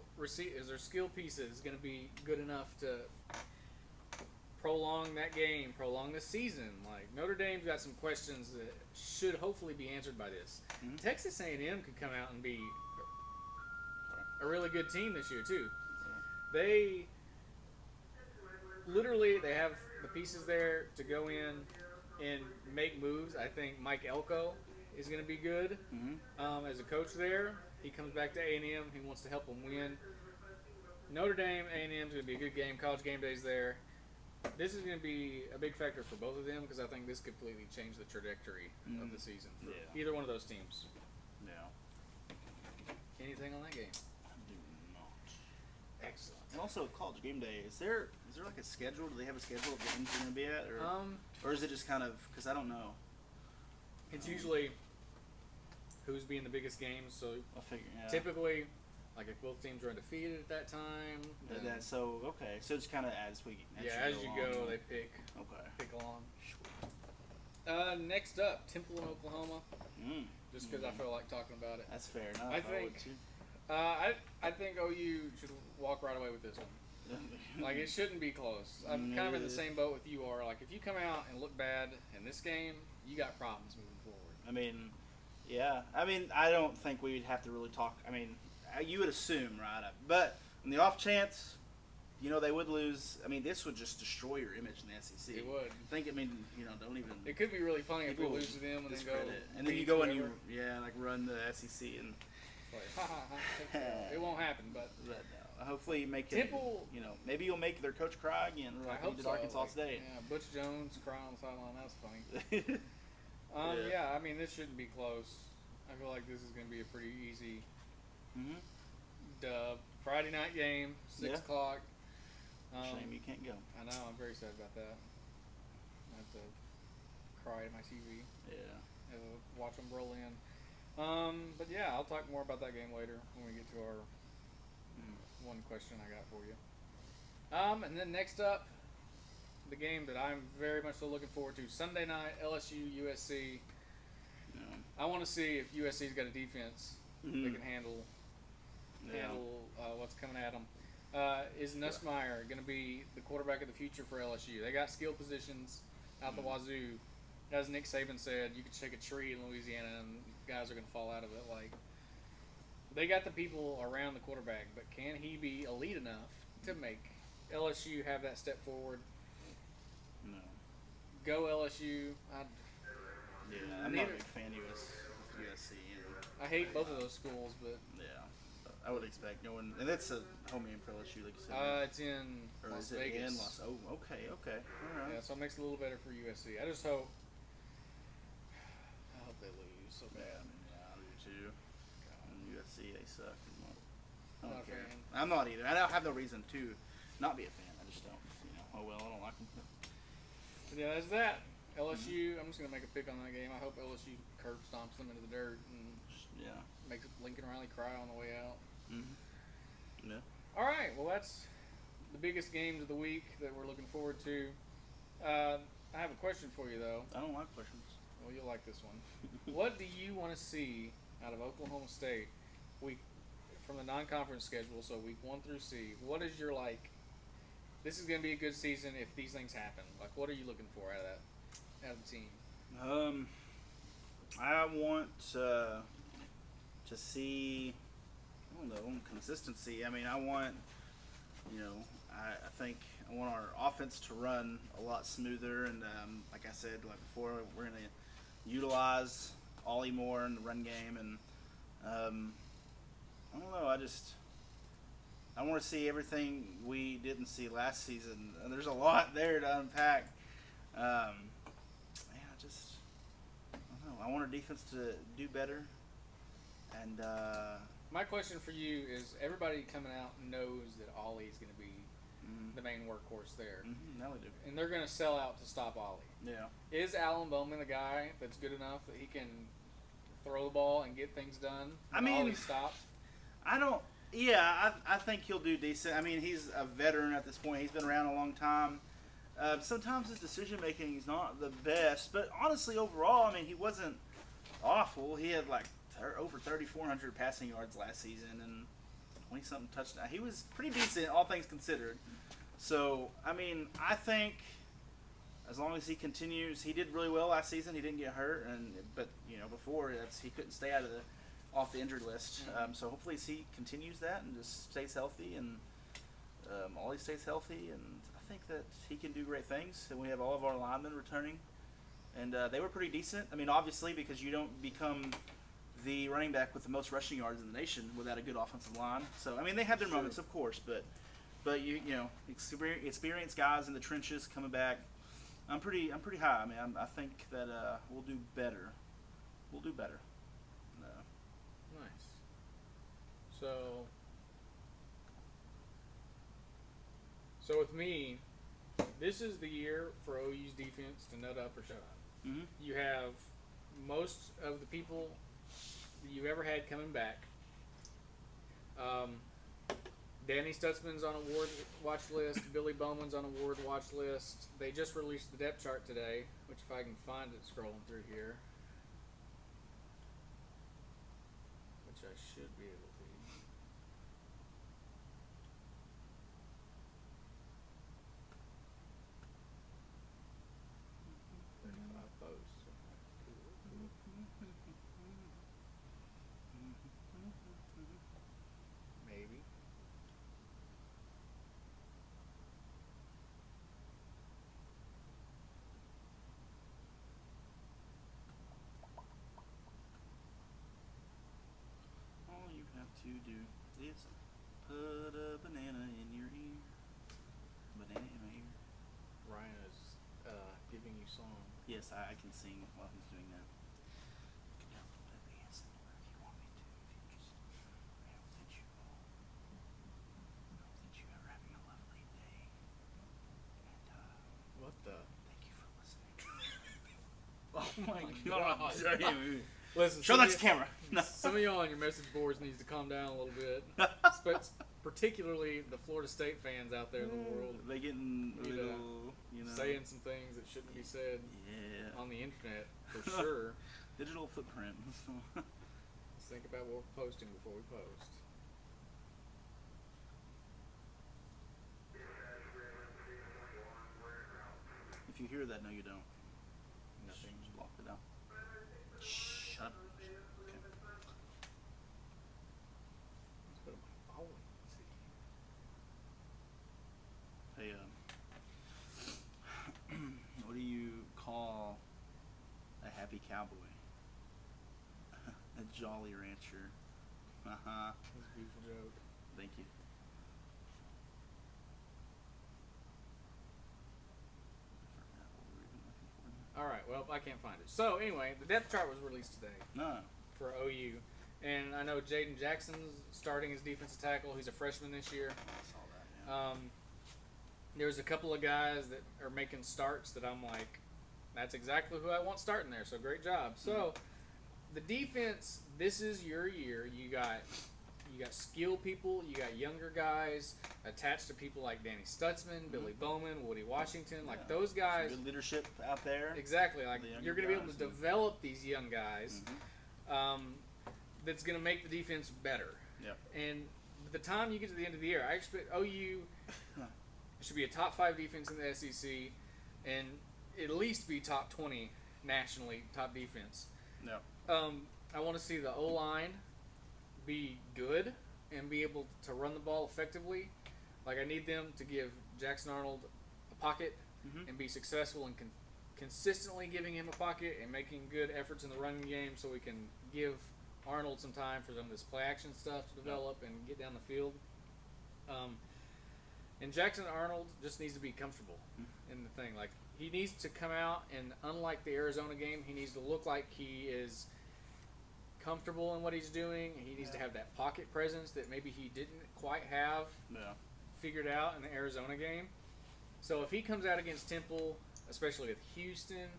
pieces going to be good enough to prolong that game, prolong the season? Like Notre Dame's got some questions that should hopefully be answered by this. Mm-hmm. Texas A&M could come out and be a really good team this year too. They have the pieces there to go in and make moves. I think Mike Elko is going to be good as a coach there. He comes back to A&M. He wants to help them win. Notre Dame, A&M is going to be a good game. College game days there. This is going to be a big factor for both of them because I think this completely changed the trajectory of the season for either one of those teams. Yeah. Anything on that game? I do not. Excellent. And also, college game day. Is there like a schedule? Do they have a schedule of games they're going to be at, or is it just kind of? Because I don't know. It's usually who's being the biggest games. So I figure. Yeah. typically, like if both teams are undefeated at that time. So okay. So it's kind of as we. As you go, they pick. Okay. Pick along. Next up, Temple in Oklahoma. Just because I feel like talking about it. That's fair enough. I think. I think OU should walk right away with this one. Like, it shouldn't be close. I'm kind of in the same boat with you are. Like, if you come out and look bad in this game, you got problems moving forward. I mean, yeah. I mean, I don't think we would have to really talk. I mean, you would assume, right? But on the off chance, they would lose. I mean, this would just destroy your image in the SEC. It would. Don't even. It could be really funny if we lose to them and then go. And then you go and run the SEC and. Like, it won't happen, but no. Hopefully you make Temple. Maybe you'll make their coach cry again, like you did Arkansas State. Yeah, Butch Jones crying on the sideline. That was funny. I mean, this shouldn't be close. I feel like this is going to be a pretty easy dub. Friday night game, 6 o'clock. Shame you can't go. I know. I'm very sad about that. I have to cry at my TV. Yeah. Watch them roll in. But yeah, I'll talk more about that game later when we get to our one question I got for you. And then next up, the game that I'm very much so looking forward to, Sunday night, LSU USC. Yeah. I want to see if USC's got a defense that can handle what's coming at them. Is Nussmeier going to be the quarterback of the future for LSU? They got skill positions out the wazoo. As Nick Saban said, you could shake a tree in Louisiana and guys are going to fall out of it. Like, they got the people around the quarterback, but can he be elite enough to make LSU have that step forward? No. Go LSU. I'm not a big fan of USC. I hate both of those schools, but I would expect no one, and that's a home game for LSU, like you said. It's in Las Vegas. Okay, all right. Yeah, so it makes it a little better for USC. I hope they lose so bad. I do too. And USC, they suck. I Not don't a care. fan. I'm not either. I don't have no reason to not be a fan. I just don't. Oh well, I don't like them. But yeah, that's that. LSU. I'm just gonna make a pick on that game. I hope LSU curb stomps them into the dirt and makes Lincoln Riley cry on the way out. Yeah. All right. Well, that's the biggest games of the week that we're looking forward to. I have a question for you though. I don't like questions. Well, you'll like this one. What do you want to see out of Oklahoma State from the non-conference schedule, so week 1 through C? What is your this is going to be a good season if these things happen. Like, what are you looking for out of the team? I want to see, I don't know, consistency. I mean, I want, I think I want our offense to run a lot smoother, and like I said, like before, we're going to utilize Ollie more in the run game, and I don't know. I want to see everything we didn't see last season. And there's a lot there to unpack. I don't know. I want our defense to do better. And my question for you is: everybody coming out knows that Ollie is going to be the main workhorse there. Now we do. And they're going to sell out to stop Ollie. Yeah. Is Alan Bowman the guy that's good enough that he can throw the ball and get things done? I mean, Ollie stopped. I think he'll do decent. I mean, he's a veteran at this point. He's been around a long time. Sometimes his decision making is not the best, but honestly, overall, I mean, he wasn't awful. He had over 3,400 passing yards last season and 20-something touchdowns. He was pretty decent, all things considered. So, I mean, I think as long as he continues, he did really well last season. He didn't get hurt, but before he couldn't stay off the injured list. So hopefully he continues that and just stays healthy, and Ollie stays healthy, and I think that he can do great things. And we have all of our linemen returning and they were pretty decent. I mean, obviously, because you don't become the running back with the most rushing yards in the nation without a good offensive line. So, I mean, they had their Sure. moments, of course, but you know, experienced guys in the trenches coming back. I'm pretty high. I mean, I think that we'll do better. We'll do better. Nice. So with me, this is the year for OU's defense to nut up or shut up. Mm-hmm. You have most of the people that you've ever had coming back. Danny Stutzman's on award watch list. Billy Bowman's on award watch list. They just released the depth chart today, which if I can find it scrolling through here, which I should be able to. 35 posts. Maybe. All you have to do is put a banana in your ear. Banana in my ear. Ryan is giving you song. Yes, I can sing while he's doing that. You can download it if you want me to. If you just, I hope that you are having a lovely day. And What the? thank you for listening. Oh my God. God. Listen, Show that to camera. No. Some of y'all on your message boards needs to calm down a little bit. Particularly the Florida State fans out there in the world. They getting a You know, little, saying some things that shouldn't be said Yeah. on the internet, for sure. Digital footprint. Let's think about what we're posting before we post. If you hear that, no, you don't. Nothing. Just block it out. Shut up. Okay. Let's go to my phone and see. Hey, what do you call a happy cowboy? A jolly rancher. That's a beautiful joke. Thank you. All right, well, I can't find it. So, anyway, the depth chart was released today No. for OU. And I know Jaden Jackson's starting as defensive tackle. He's a freshman this year. I saw that. Yeah. There's a couple of guys that are making starts that I'm like, that's exactly who I want starting there. So great job. So the defense, this is your year. You got skilled people. You got younger guys attached to people like Danny Stutzman, Billy Bowman, Woody Washington. Like those guys. Some good leadership out there. Exactly. Like The younger you're going to be able guys, to develop these young guys. Mm-hmm. That's going to make the defense better. Yep. And by the time you get to the end of the year, I expect OU should be a top 5 defense in the SEC, and at least be top 20 nationally, top defense. No. I want to see the O-line be good and be able to run the ball effectively. Like, I need them to give Jackson Arnold a pocket and be successful in consistently giving him a pocket and making good efforts in the running game so we can give Arnold some time for some of this play action stuff to develop and get down the field. And Jackson Arnold just needs to be comfortable in the thing. Like, he needs to come out and, unlike the Arizona game, he needs to look like he is comfortable in what he's doing. He needs to have that pocket presence that maybe he didn't quite have figured out in the Arizona game. So if he comes out against Temple, especially with Houston,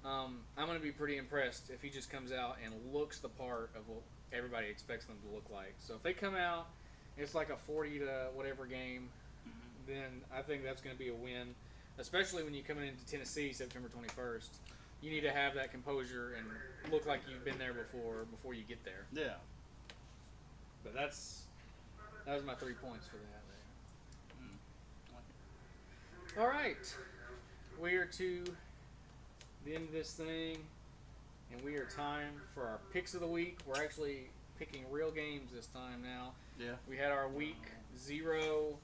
I'm going to be pretty impressed if he just comes out and looks the part of what everybody expects them to look like. So if they come out, it's like a 40 to whatever game, then I think that's going to be a win, especially when you're coming into Tennessee September 21st. You need to have that composure and look like you've been there before you get there. Yeah. But that was my 3 points for that. All right, we are to the end of this thing, and we are time for our picks of the week. We're actually picking real games this time now. Yeah. We had our week 0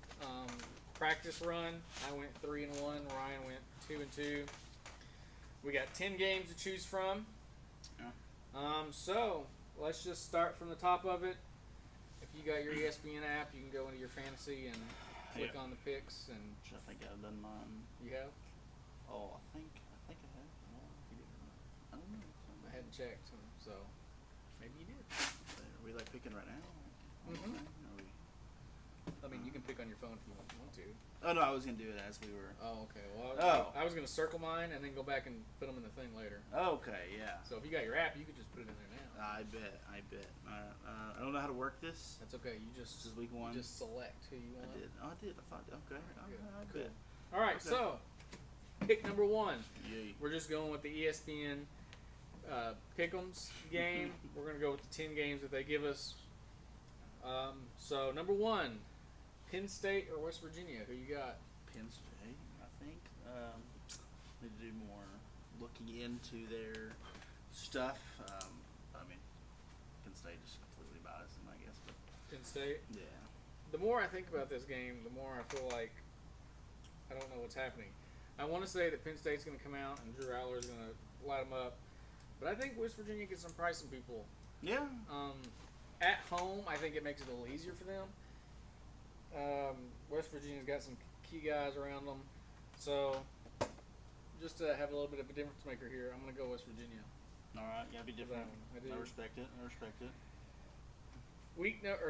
practice run. I went 3-1. Ryan went 2-2. We got 10 games to choose from. Yeah. So let's just start from the top of it. If you got your ESPN app, you can go into your fantasy and click on the picks. And I think I've done mine. you have? Oh, I think I have. Well, I don't know. I hadn't checked, so maybe you did. Are we like picking right now? Mhm. Are we... I mean, you can pick on your phone if you want to. Oh no, I was gonna do it as we were. Oh, okay. Well, Oh. I was gonna circle mine and then go back and put them in the thing later. Okay, yeah. So if you got your app, you could just put it in there now. I bet. I don't know how to work this. That's okay. You just This is week one. You just select who you want. I did. Oh, I did. I thought. Okay. Good. I Cool. bet. All right. Okay. So pick number 1. Yay. We're just going with the ESPN Pick'ems game. We're gonna go with the 10 games that they give us. So number 1, Penn State or West Virginia? Who you got? Penn State, I think. Need to do more looking into their stuff. I mean, Penn State just completely biased them, I guess. But Penn State. yeah. The more I think about this game, the more I feel like I don't know what's happening. I want to say that Penn State's going to come out and Drew Allar's going to light them up, but I think West Virginia gets some pricing people. Yeah. At home, I think it makes it a little easier for them. West Virginia's got some key guys around them, so just to have a little bit of a difference maker here, I'm going to go West Virginia. All right. Gotta be different. I do. I respect it.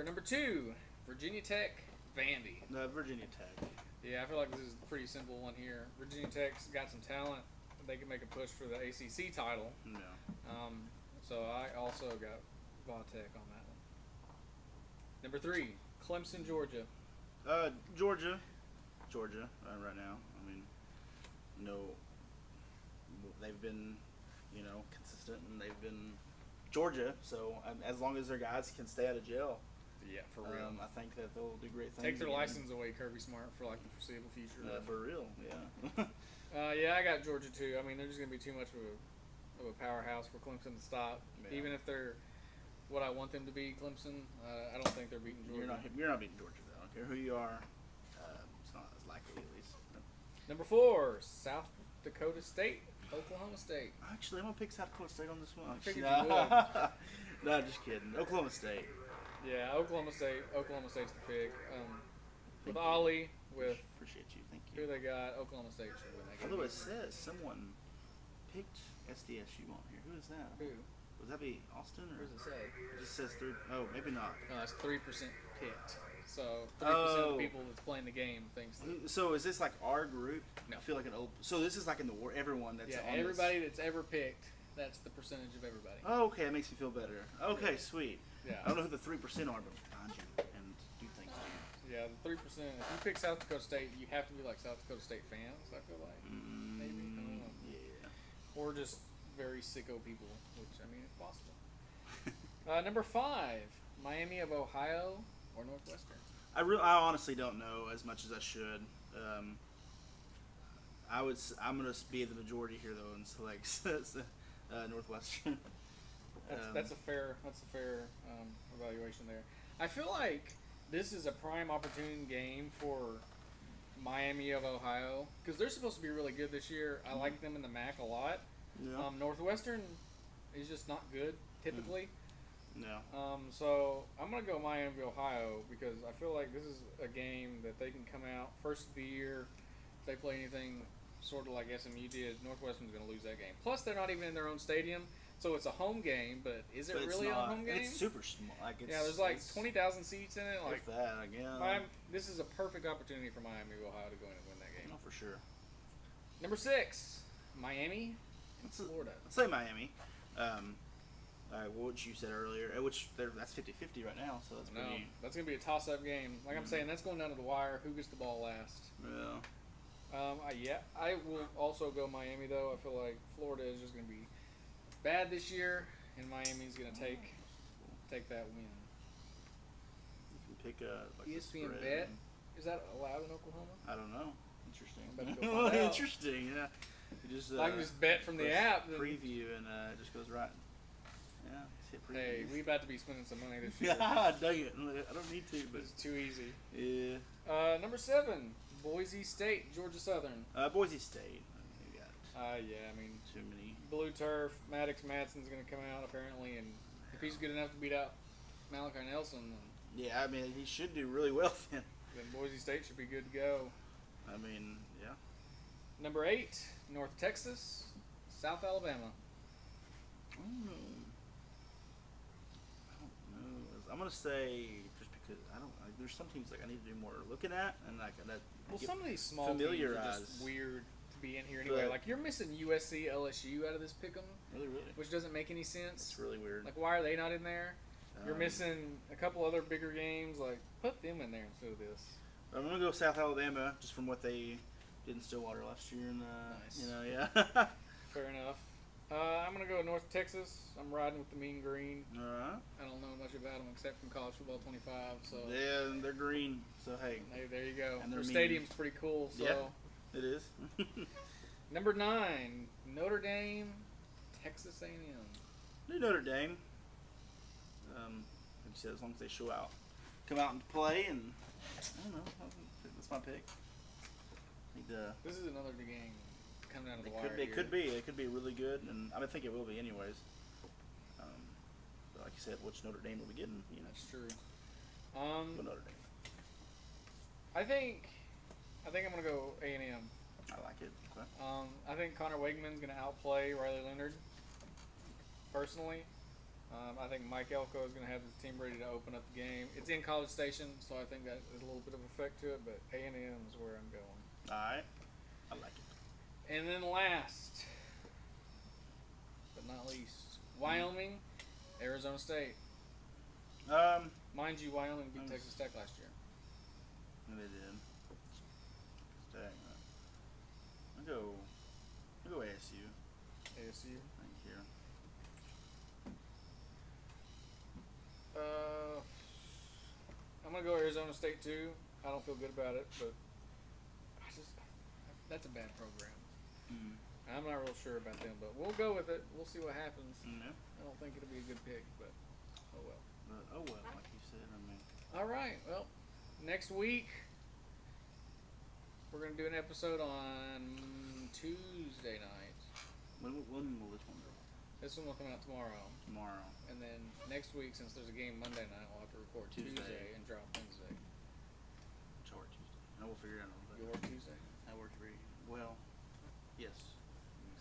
Number 2, Virginia Tech, Vandy. No, Virginia Tech. Yeah, I feel like this is a pretty simple one here. Virginia Tech's got some talent. They can make a push for the ACC title. No. So I also got Va-Tech on that one. Number 3, Clemson, Georgia. Georgia. Right now. I mean, no. They've been, consistent, and they've been Georgia. So as long as their guys can stay out of jail. Yeah, for real. I think that they'll do great things. Take their again. license away, Kirby Smart, for like the foreseeable future. For real, yeah. Yeah, I got Georgia too. I mean, they're just gonna be too much of a powerhouse for Clemson to stop. Yeah. Even if they're what I want them to be, Clemson, I don't think they're beating Georgia. You're not beating Georgia though. I don't care who you are. It's not as likely, at least. Number 4, South Dakota State, Oklahoma State. Actually, I'm gonna pick South Dakota State on this one. I figured you would. No, just kidding. Oklahoma State. Yeah, Oklahoma State's the pick. With Ollie, with Appreciate you. Thank who you. they got, Oklahoma State should win that game. Although it says someone picked SDSU on here. Who is that? Who? Would that be Austin or? What does it say? It just says 3. Oh, maybe not. No, it's 3% picked. So 3% of the people that's playing the game thinks that. So is this like our group? No. I feel like an open. So this is like in the war. Everyone that's Yeah, on everybody This. that's ever picked, that's the percentage of everybody. Oh, okay, it makes me feel better. Okay, sweet. Yeah. I don't know who the 3% are, but find you and do things to you. Yeah, the 3%. If you pick South Dakota State, you have to be like South Dakota State fans, I feel like. Maybe. I don't know. Yeah. Or just very sicko people, which, I mean, it's possible. Number 5, Miami of Ohio or Northwestern? I honestly don't know as much as I should. I'm gonna be the majority here though and select Northwestern. That's a fair evaluation there. I feel like this is a prime opportune game for Miami of Ohio because they're supposed to be really good this year. I like them in the MAC a lot. Yeah. Northwestern is just not good typically. No. So I'm gonna go Miami of Ohio because I feel like this is a game that they can come out first of the year. If they play anything sort of like SMU did, Northwestern's gonna lose that game. Plus, they're not even in their own stadium. So it's a home game, but is it But it's really not, a home game? It's super small. There's like 20,000 seats in it. Like if that again. this is a perfect opportunity for Miami of Ohio to go in and win that game. No, for sure. Number 6, Miami and Florida. Let's say Miami. What you said earlier, that's 50-50 right now, so that's No, pretty. that's gonna be a toss-up game. Like I'm saying, that's going down to the wire. Who gets the ball last? Yeah. I will also go Miami though. I feel like Florida is just gonna be bad this year, and Miami's gonna take that win. You can pick a like ESPN spread. bet. Is that allowed in Oklahoma? I don't know. Interesting. I'm about to go find out. Interesting. Yeah. You just. I can just bet from the app. Then, Preview and it just goes right. Yeah. Hit preview. hey, we about to be spending some money this year. Yeah, dang it. I don't need to, but It's too easy. yeah. Number 7, Boise State, Georgia Southern. Boise State. You got Yeah, I mean, Too many. blue turf. Maddox Madsen's going to come out apparently, and if he's good enough to beat out Malachi Nelson, Yeah, I mean, he should do really well then. then Boise State should be good to go. I mean, yeah. Number 8, North Texas, South Alabama. I don't know. I'm gonna say just because I don't. Like, there's some teams like I need to do more looking at, and like that. Well, get some of these small teams are familiarized. just weird to be in here anyway. But- Like you're missing USC, LSU out of this pick'em, Really. which doesn't make any sense. It's really weird. Like, why are they not in there? You're Um, missing a couple other bigger games. Like, put them in there instead of this. I'm gonna go South Alabama just from what they did in Stillwater last year, and Nice. you know, yeah. Fair enough. I'm gonna go North Texas. I'm riding with the Mean Green. All right. I don't know much about them except from College Football 25. So Yeah, they're green. So hey, hey, there you go. And Their they're mean. stadium's pretty cool. So Yeah. it is. number 9, Notre Dame, Texas A&M. New Notre Dame. Like you said, as long as they show out, come out and play, and I don't know. That's my pick. This is another game coming out of the wire. It could be really good, and I think it will be anyways. But like you said, which Notre Dame will be getting? You know, That's true. but Notre Dame. I think I'm gonna go A&M. I like it. Okay. I think Connor Wegman's gonna outplay Riley Leonard. Personally, I think Mike Elko is gonna have his team ready to open up the game. It's in College Station, so I think that is a little bit of effect to it. But A&M is where I'm going. All right. I like it. And then last, but not least, Wyoming, Arizona State. Mind you, Wyoming beat Texas Tech last year. And they did. Dang. I'll go ASU. ASU. Thank you. I'm gonna go Arizona State too. I don't feel good about it, but that's a bad program. Mm. I'm not real sure about them, but we'll go with it. We'll see what happens. Yeah. I don't think it'll be a good pick, but oh well. But like you said, I mean. All right. Well, next week we're gonna do an episode on Tuesday night. When will this one go? This one will come out tomorrow, Tomorrow. and then next week, since there's a game Monday night, we'll have to record Tuesday. Tuesday and drop Wednesday. Short Tuesday. No, we'll figure it out on that. Your Tuesday. That works for you. Well, yes.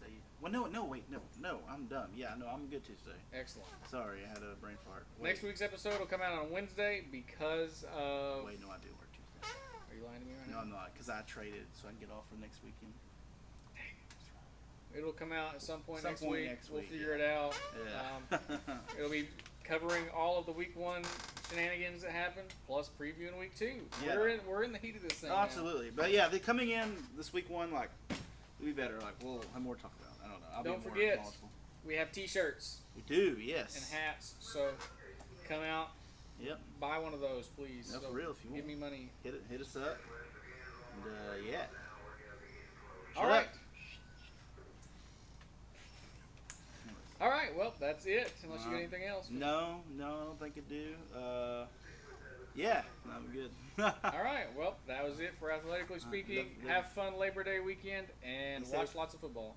Say, well, no, wait, no, I'm dumb. Yeah, no, I'm good Tuesday. Excellent. Sorry, I had a brain fart. Wait. Next week's episode will come out on Wednesday because of. Wait, no, I do work Tuesday. Are you lying to me right No, now? I'm not, because I traded so I can get off for next weekend. It'll come out at some point Some next point week. next We'll week, figure yeah. it out. Yeah. It'll be covering all of the week 1 shenanigans that happened, plus previewing week 2. Yeah. We're in the heat of this thing. Oh, now. absolutely. But yeah, they coming in this week 1, like, it'll be better. Like, we'll have more to talk about. I don't know. I'll Don't be more forget, knowledgeable. we have T-shirts We do, yes. and hats. So come out, Yep. buy one of those, please. No, So for real, if you give want. me money. Hit us up. And, yeah. All Shut right. up. All right. Well, that's it. Unless you got Uh, anything else. No, I don't think I do. Yeah, I'm good. All right. Well, that was it for Athletically Speaking. definitely. Have fun Labor Day weekend and Be watch safe. lots of football.